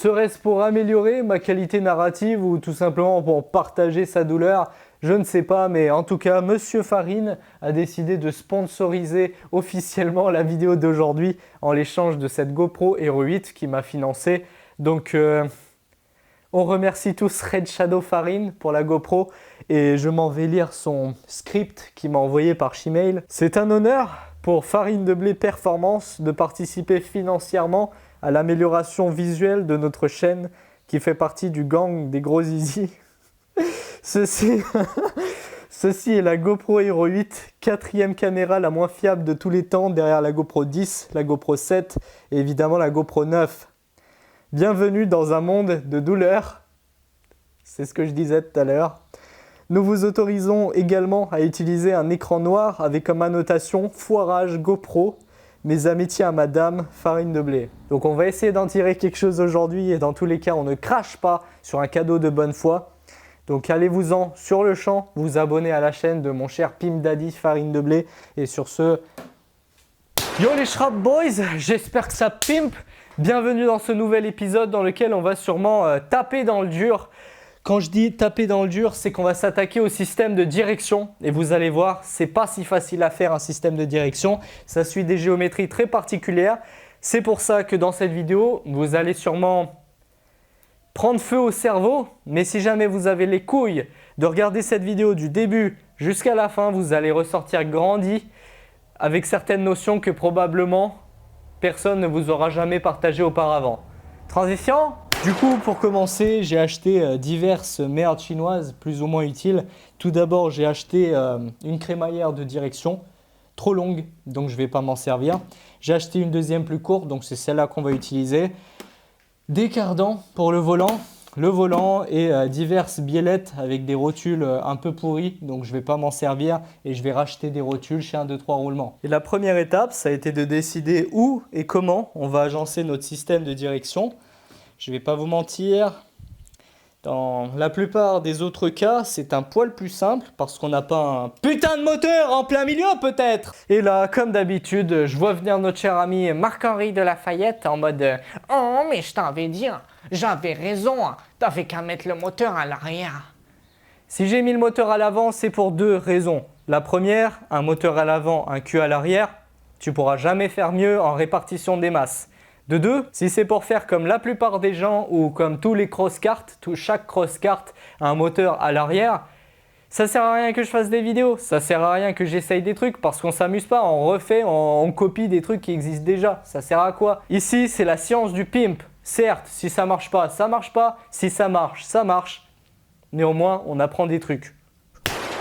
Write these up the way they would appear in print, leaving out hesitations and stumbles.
Serait-ce pour améliorer ma qualité narrative ou tout simplement pour partager sa douleur? Je ne sais pas, mais en tout cas, Monsieur Farine a décidé de sponsoriser officiellement la vidéo d'aujourd'hui en l'échange de cette GoPro Hero 8 qui m'a financé. Donc, on remercie tous Red Shadow Farine pour la GoPro et je m'en vais lire son script qu'il m'a envoyé par Gmail. C'est un honneur pour Farine de Blé Performance de participer financièrement à l'amélioration visuelle de notre chaîne qui fait partie du gang des gros zizi. Ceci est la GoPro Hero 8, quatrième caméra la moins fiable de tous les temps derrière la GoPro 10, la GoPro 7 et évidemment la GoPro 9. Bienvenue dans un monde de douleur, c'est ce que je disais tout à l'heure. Nous vous autorisons également à utiliser un écran noir avec comme annotation foirage GoPro. Mes amitiés à madame Farine de Blé. Donc on va essayer d'en tirer quelque chose aujourd'hui et dans tous les cas on ne crache pas sur un cadeau de bonne foi. Donc allez-vous-en sur le champ, vous abonner à la chaîne de mon cher Pimp Daddy Farine de Blé. Et sur ce, yo les Shrap Boys, j'espère que ça pimp. Bienvenue dans ce nouvel épisode dans lequel on va sûrement taper dans le dur. Quand je dis taper dans le dur, c'est qu'on va s'attaquer au système de direction. Et vous allez voir, c'est pas si facile à faire un système de direction. Ça suit des géométries très particulières. C'est pour ça que dans cette vidéo, vous allez sûrement prendre feu au cerveau. Mais si jamais vous avez les couilles de regarder cette vidéo du début jusqu'à la fin, vous allez ressortir grandi avec certaines notions que probablement personne ne vous aura jamais partagées auparavant. Transition ? Du coup, pour commencer, j'ai acheté diverses merdes chinoises plus ou moins utiles. Tout d'abord, j'ai acheté une crémaillère de direction, trop longue, donc je ne vais pas m'en servir. J'ai acheté une deuxième plus courte, donc c'est celle-là qu'on va utiliser. Des cardans pour le volant et diverses biellettes avec des rotules un peu pourries, donc je ne vais pas m'en servir et je vais racheter des rotules chez 1, 2, 3 roulements. Et la première étape, ça a été de décider où et comment on va agencer notre système de direction. Je ne vais pas vous mentir, dans la plupart des autres cas, c'est un poil plus simple parce qu'on n'a pas un putain de moteur en plein milieu peut-être. Et là, comme d'habitude, je vois venir notre cher ami Marc-Henri de Lafayette en mode « Oh, mais je t'avais dit, j'avais raison, t'avais qu'à mettre le moteur à l'arrière. » Si j'ai mis le moteur à l'avant, c'est pour deux raisons. La première, un moteur à l'avant, un cul à l'arrière, tu pourras jamais faire mieux en répartition des masses. De deux, si c'est pour faire comme la plupart des gens ou comme tous les cross-karts, chaque cross-kart a un moteur à l'arrière, ça sert à rien que je fasse des vidéos, ça sert à rien que j'essaye des trucs parce qu'on s'amuse pas, on refait, on copie des trucs qui existent déjà, ça sert à quoi? Ici, c'est la science du pimp. Certes, si ça marche pas, ça marche pas, si ça marche, ça marche. Néanmoins, on apprend des trucs.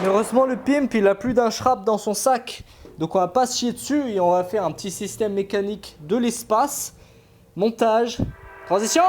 Mais heureusement, le pimp, il a plus d'un Shrap dans son sac. Donc on va pas se chier dessus et on va faire un petit système mécanique de l'espace. Montage, transition.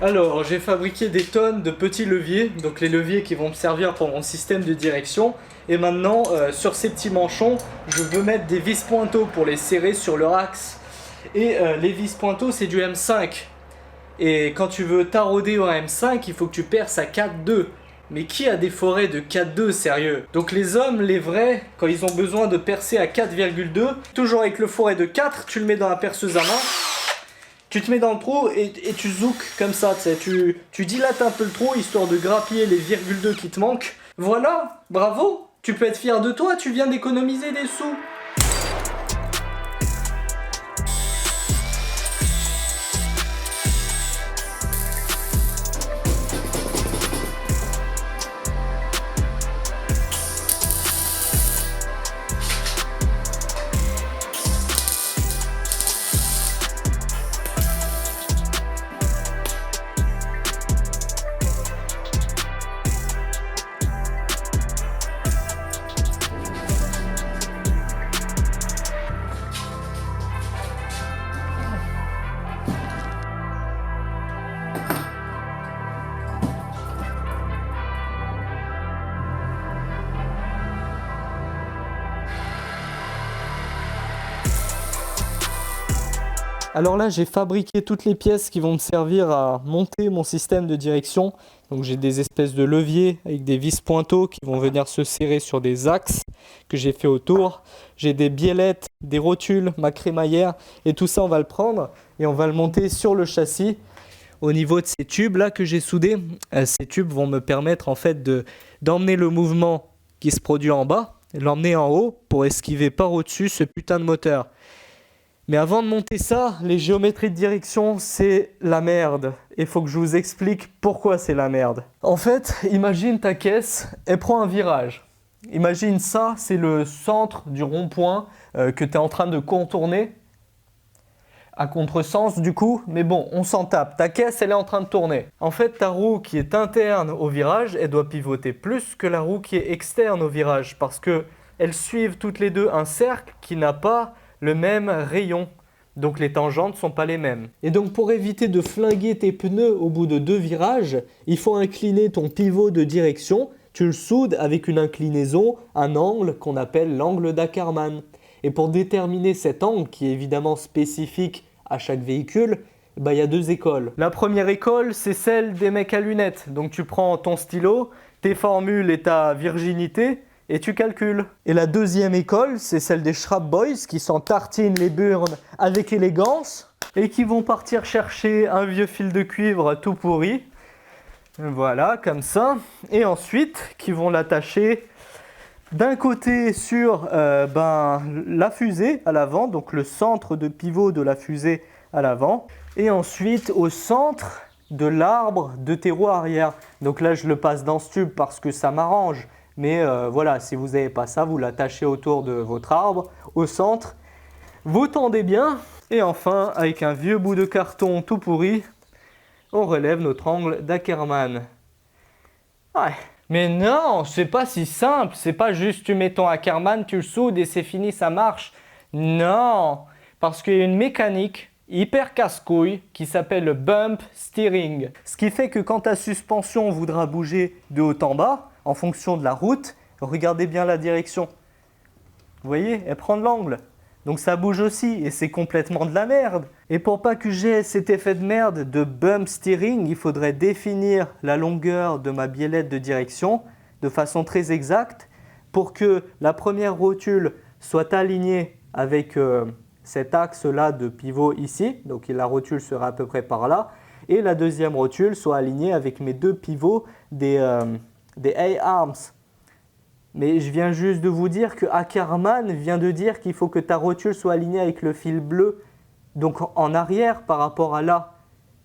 Alors, j'ai fabriqué des tonnes de petits leviers, donc les leviers qui vont me servir pour mon système de direction. Et maintenant, sur ces petits manchons, je veux mettre des vis pointeaux pour les serrer sur leur axe. Et les vis pointeaux, c'est du M5. Et quand tu veux tarauder au M5, il faut que tu perces à 4,2. Mais qui a des forêts de 4,2 sérieux? Donc les hommes, les vrais, quand ils ont besoin de percer à 4,2, toujours avec le foret de 4, tu le mets dans la perceuse à main. Tu te mets dans le trou et tu zoukes comme ça, tu dilates un peu le trou histoire de grappiller les virgule 2 qui te manquent. Voilà, bravo, tu peux être fier de toi, tu viens d'économiser des sous. Alors là, j'ai fabriqué toutes les pièces qui vont me servir à monter mon système de direction. Donc j'ai des espèces de leviers avec des vis pointeaux qui vont venir se serrer sur des axes que j'ai fait autour. J'ai des biellettes, des rotules, ma crémaillère et tout ça on va le prendre et on va le monter sur le châssis. Au niveau de ces tubes là que j'ai soudés, ces tubes vont me permettre en fait d'emmener le mouvement qui se produit en bas, l'emmener en haut pour esquiver par au-dessus ce putain de moteur. Mais avant de monter ça, les géométries de direction, c'est la merde. Il faut que je vous explique pourquoi c'est la merde. En fait, imagine ta caisse, elle prend un virage. Imagine ça, c'est le centre du rond-point que tu es en train de contourner. À contresens du coup, mais bon, on s'en tape. Ta caisse, elle est en train de tourner. En fait, ta roue qui est interne au virage, elle doit pivoter plus que la roue qui est externe au virage parce qu'elles suivent toutes les deux un cercle qui n'a pas le même rayon. Donc les tangentes ne sont pas les mêmes. Et donc pour éviter de flinguer tes pneus au bout de 2 virages, il faut incliner ton pivot de direction. Tu le soudes avec une inclinaison, un angle qu'on appelle l'angle d'Ackermann. Et pour déterminer cet angle, qui est évidemment spécifique à chaque véhicule, il y a 2 écoles. La première école, c'est celle des mecs à lunettes. Donc tu prends ton stylo, tes formules et ta virginité, et tu calcules. Et la deuxième école, c'est celle des Schrap Boys qui s'en tartinent les burnes avec élégance et qui vont partir chercher un vieux fil de cuivre tout pourri. Voilà, comme ça. Et ensuite, qui vont l'attacher d'un côté sur la fusée à l'avant, donc le centre de pivot de la fusée à l'avant. Et ensuite au centre de l'arbre de tes roues arrière. Donc là, je le passe dans ce tube parce que ça m'arrange. Mais voilà, si vous n'avez pas ça, vous l'attachez autour de votre arbre, au centre. Vous tendez bien. Et enfin, avec un vieux bout de carton tout pourri, on relève notre angle d'Ackermann. Ouais. Mais non, c'est pas si simple. C'est pas juste tu mets ton Ackermann, tu le soudes et c'est fini, ça marche. Non, parce qu'il y a une mécanique hyper casse-couille qui s'appelle le bump steering. Ce qui fait que quand ta suspension voudra bouger de haut en bas, en fonction de la route, regardez bien la direction. Vous voyez, elle prend de l'angle. Donc ça bouge aussi et c'est complètement de la merde. Et pour pas que j'ai cet effet de merde de bump steering, il faudrait définir la longueur de ma biellette de direction de façon très exacte pour que la première rotule soit alignée avec cet axe-là de pivot ici. Donc la rotule sera à peu près par là. Et la deuxième rotule soit alignée avec mes 2 pivots des A-arms. Mais je viens juste de vous dire que Ackermann vient de dire qu'il faut que ta rotule soit alignée avec le fil bleu, donc en arrière par rapport à là.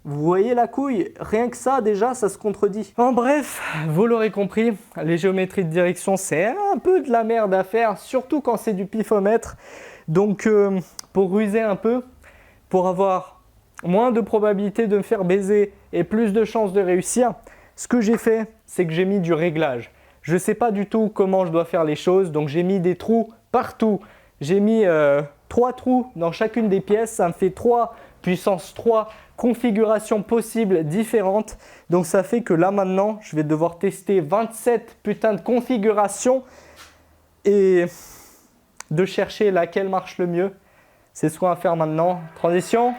Vous voyez la couille? Rien que ça déjà, ça se contredit. En bref, vous l'aurez compris, les géométries de direction c'est un peu de la merde à faire, surtout quand c'est du pifomètre. Donc pour ruser un peu, pour avoir moins de probabilité de me faire baiser et plus de chances de réussir, ce que j'ai fait, c'est que j'ai mis du réglage. Je ne sais pas du tout comment je dois faire les choses, donc j'ai mis des trous partout. J'ai mis 3 trous dans chacune des pièces, ça me fait 3 puissance 3 configurations possibles différentes. Donc ça fait que là maintenant, je vais devoir tester 27 putains de configurations et de chercher laquelle marche le mieux. C'est ce qu'on va faire maintenant. Transition.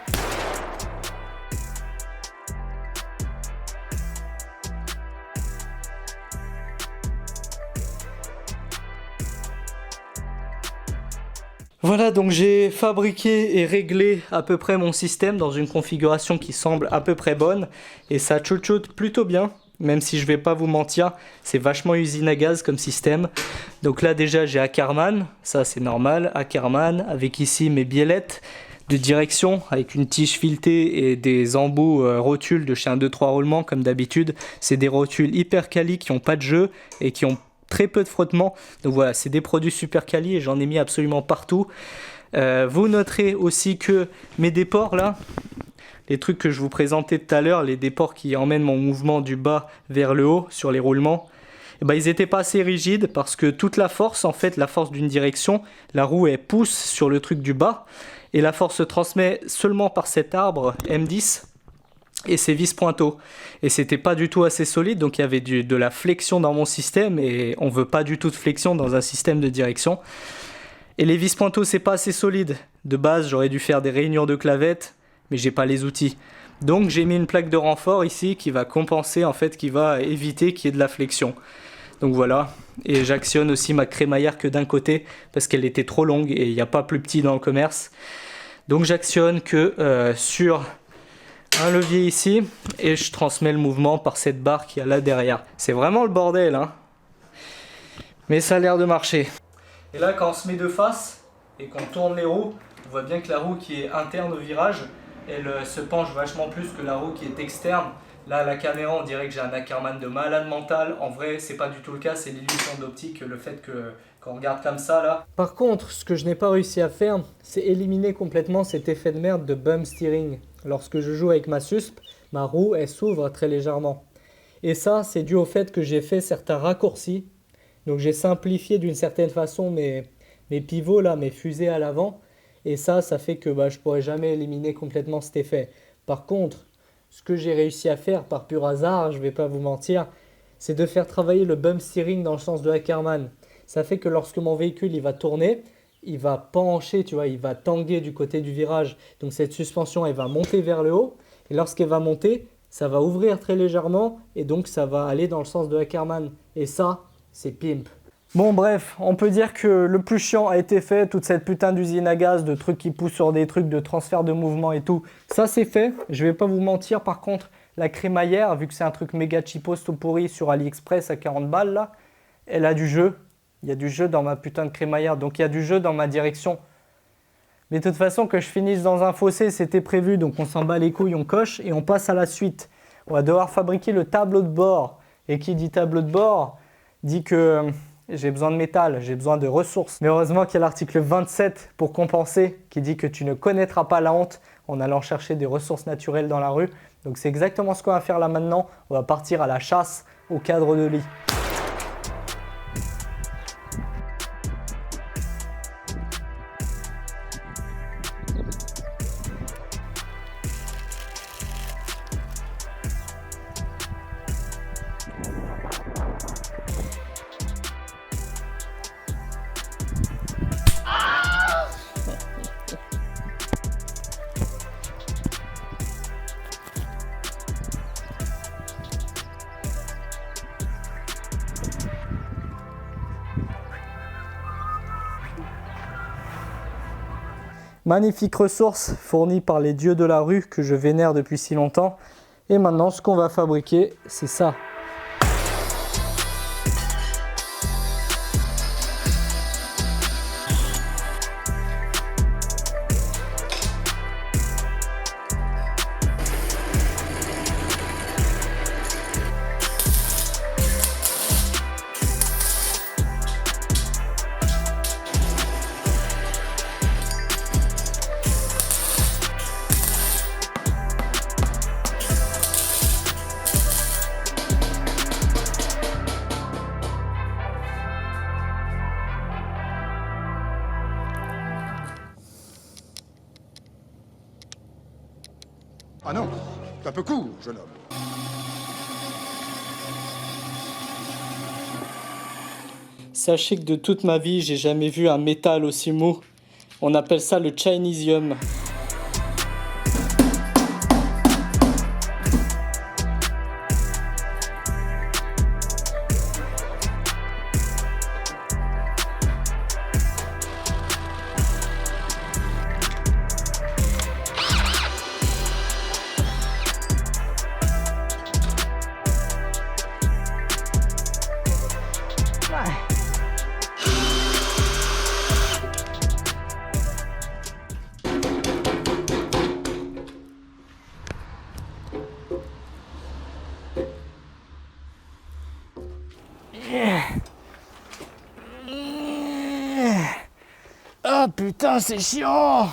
Voilà, donc j'ai fabriqué et réglé à peu près mon système dans une configuration qui semble à peu près bonne et ça tchouchoute plutôt bien, même si je vais pas vous mentir, c'est vachement usine à gaz comme système. Donc là déjà j'ai Ackermann, ça c'est normal, Ackermann avec ici mes biellettes de direction avec une tige filetée et des embouts rotules de chez 1-2-3 roulements comme d'habitude. C'est des rotules hyper quali qui n'ont pas de jeu et qui ont très peu de frottement, donc voilà, c'est des produits super quali et j'en ai mis absolument partout. Vous noterez aussi que mes déports là, les trucs que je vous présentais tout à l'heure, les déports qui emmènent mon mouvement du bas vers le haut sur les roulements, ils n'étaient pas assez rigides parce que toute la force, en fait, la force d'une direction, la roue elle pousse sur le truc du bas et la force se transmet seulement par cet arbre M10 et ces vis pointeaux. Et c'était pas du tout assez solide, donc il y avait de la flexion dans mon système et on veut pas du tout de flexion dans un système de direction. Et les vis pointeaux c'est pas assez solide. De base j'aurais dû faire des rainures de clavettes, mais j'ai pas les outils. Donc j'ai mis une plaque de renfort ici qui va compenser, en fait, qui va éviter qu'il y ait de la flexion. Donc voilà, et j'actionne aussi ma crémaillère que d'un côté parce qu'elle était trop longue et il n'y a pas plus petit dans le commerce. Donc j'actionne que sur un levier ici et je transmets le mouvement par cette barre qu'il y a là derrière. C'est vraiment le bordel, hein. Mais ça a l'air de marcher. Et là, quand on se met de face et qu'on tourne les roues, on voit bien que la roue qui est interne au virage, elle se penche vachement plus que la roue qui est externe. Là, à la caméra, on dirait que j'ai un Ackerman de malade mental. En vrai, c'est pas du tout le cas, c'est l'illusion d'optique, le fait que quand on regarde comme ça, là. Par contre, ce que je n'ai pas réussi à faire, c'est éliminer complètement cet effet de merde de bum steering. Lorsque je joue avec ma susp, ma roue, elle s'ouvre très légèrement. Et ça, c'est dû au fait que j'ai fait certains raccourcis. Donc, j'ai simplifié d'une certaine façon mes pivots, là, mes fusées à l'avant. Et ça fait que je ne pourrais jamais éliminer complètement cet effet. Par contre, ce que j'ai réussi à faire par pur hasard, je ne vais pas vous mentir, c'est de faire travailler le bump steering dans le sens de Ackerman. Ça fait que lorsque mon véhicule il va tourner, il va pencher, tu vois, il va tanguer du côté du virage. Donc cette suspension, elle va monter vers le haut. Et lorsqu'elle va monter, ça va ouvrir très légèrement et donc ça va aller dans le sens de Ackerman. Et ça, c'est pimp. Bon bref, on peut dire que le plus chiant a été fait, toute cette putain d'usine à gaz, de trucs qui poussent sur des trucs de transfert de mouvement et tout. Ça c'est fait, je vais pas vous mentir, par contre, la crémaillère, vu que c'est un truc méga cheapos tout pourri sur AliExpress à 40 balles là, elle a du jeu. Il y a du jeu dans ma putain de crémaillère, donc il y a du jeu dans ma direction. Mais de toute façon, que je finisse dans un fossé, c'était prévu, donc on s'en bat les couilles, on coche et on passe à la suite. On va devoir fabriquer le tableau de bord. Et qui dit tableau de bord, dit que j'ai besoin de métal, j'ai besoin de ressources. Mais heureusement qu'il y a l'article 27 pour compenser, qui dit que tu ne connaîtras pas la honte en allant chercher des ressources naturelles dans la rue. Donc c'est exactement ce qu'on va faire là maintenant. On va partir à la chasse au cadre de lit. Magnifique ressource fournie par les dieux de la rue que je vénère depuis si longtemps. Et maintenant, ce qu'on va fabriquer, c'est ça. Ah non, c'est un peu court, jeune homme. Sachez que de toute ma vie, j'ai jamais vu un métal aussi mou. On appelle ça le Chinesium. Ah putain, c'est chiant!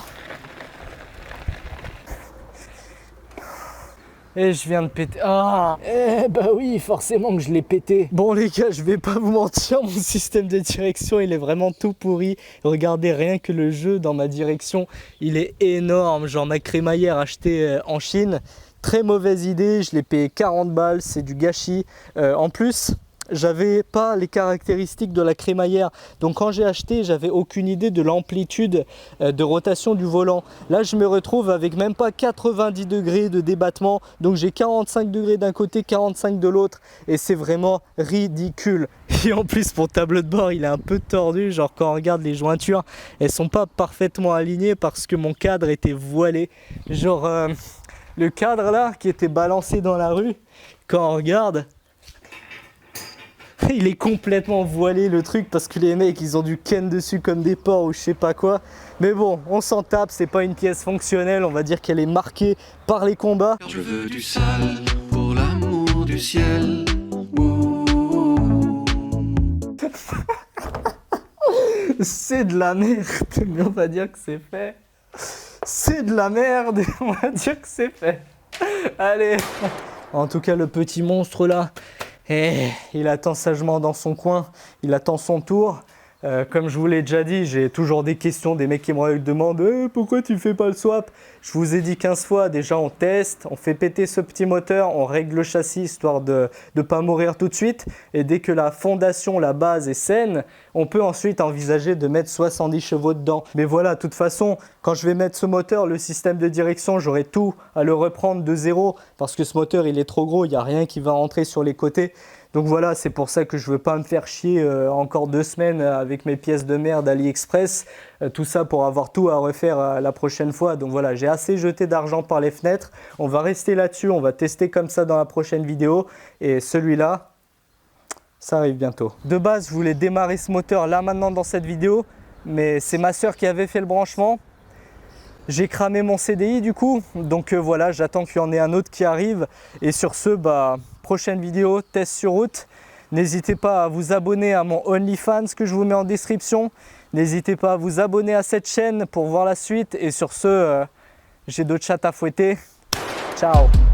Et je viens de péter. Ah! Bah oui, forcément que je l'ai pété. Bon les gars, je vais pas vous mentir, mon système de direction il est vraiment tout pourri. Regardez, rien que le jeu dans ma direction, il est énorme. Genre ma crémaillère achetée en Chine, très mauvaise idée, je l'ai payé 40 balles, c'est du gâchis. En plus, j'avais pas les caractéristiques de la crémaillère. Donc quand j'ai acheté, j'avais aucune idée de l'amplitude de rotation du volant. Là, je me retrouve avec même pas 90 degrés de débattement. Donc j'ai 45 degrés d'un côté, 45 de l'autre. Et c'est vraiment ridicule. Et en plus, mon tableau de bord, il est un peu tordu. Genre quand on regarde les jointures, elles sont pas parfaitement alignées parce que mon cadre était voilé. Genre le cadre là qui était balancé dans la rue, quand on regarde, il est complètement voilé le truc parce que les mecs ils ont du ken dessus comme des porcs ou je sais pas quoi. Mais bon, on s'en tape, c'est pas une pièce fonctionnelle, on va dire qu'elle est marquée par les combats. Je veux du sale pour l'amour du ciel. C'est de la merde, mais on va dire que c'est fait. C'est de la merde, on va dire que c'est fait. Allez. En tout cas, le petit monstre là, il attend sagement dans son coin, il attend son tour. Comme je vous l'ai déjà dit, j'ai toujours des questions, des mecs qui me demandent pourquoi tu fais pas le swap. Je vous ai dit 15 fois, déjà on teste, on fait péter ce petit moteur, on règle le châssis histoire de ne pas mourir tout de suite. Et dès que la fondation, la base est saine, on peut ensuite envisager de mettre 70 chevaux dedans. Mais voilà, de toute façon, quand je vais mettre ce moteur, le système de direction, j'aurai tout à le reprendre de zéro parce que ce moteur il est trop gros, il n'y a rien qui va rentrer sur les côtés. Donc voilà, c'est pour ça que je ne veux pas me faire chier encore 2 semaines avec mes pièces de merde AliExpress. Tout ça pour avoir tout à refaire la prochaine fois. Donc voilà, j'ai assez jeté d'argent par les fenêtres. On va rester là-dessus, on va tester comme ça dans la prochaine vidéo. Et celui-là, ça arrive bientôt. De base, je voulais démarrer ce moteur là maintenant dans cette vidéo. Mais c'est ma soeur qui avait fait le branchement. J'ai cramé mon CDI du coup, donc voilà, j'attends qu'il y en ait un autre qui arrive. Et sur ce, prochaine vidéo, test sur route. N'hésitez pas à vous abonner à mon OnlyFans que je vous mets en description. N'hésitez pas à vous abonner à cette chaîne pour voir la suite. Et sur ce, j'ai d'autres chats à fouetter. Ciao!